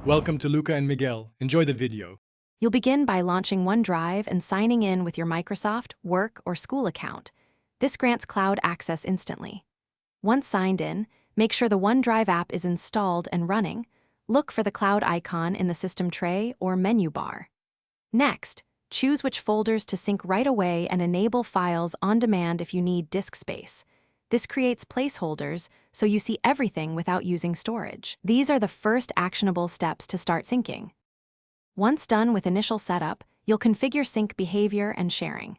Welcome to Luca and Miguel. Enjoy the video. You'll begin by launching OneDrive and signing in with your Microsoft, work, or school account. This grants cloud access instantly. Once signed in, make sure the OneDrive app is installed and running. Look for the cloud icon in the system tray or menu bar. Next, choose which folders to sync right away and enable files on demand if you need disk space. This creates placeholders so you see everything without using storage. These are the first actionable steps to start syncing. Once done with initial setup, you'll configure sync behavior and sharing.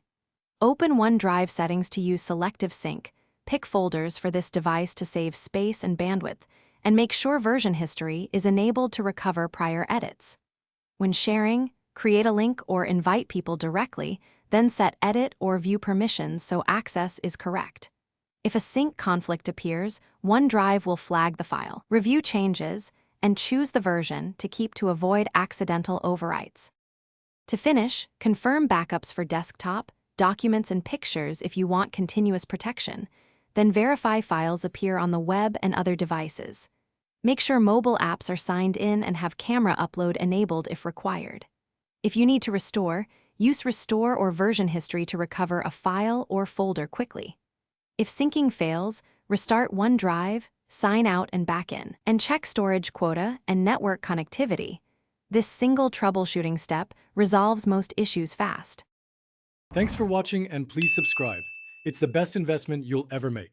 Open OneDrive settings to use selective sync, pick folders for this device to save space and bandwidth, and make sure version history is enabled to recover prior edits. When sharing, create a link or invite people directly, then set edit or view permissions so access is correct. If a sync conflict appears, OneDrive will flag the file, review changes, and choose the version to keep to avoid accidental overwrites. To finish, confirm backups for desktop, documents, and pictures if you want continuous protection. Then verify files appear on the web and other devices. Make sure mobile apps are signed in and have camera upload enabled if required. If you need to restore, use restore or version history to recover a file or folder quickly. If syncing fails, restart OneDrive, sign out and back in, and check storage quota and network connectivity. This single troubleshooting step resolves most issues fast. Thanks for watching and please subscribe. It's the best investment you'll ever make.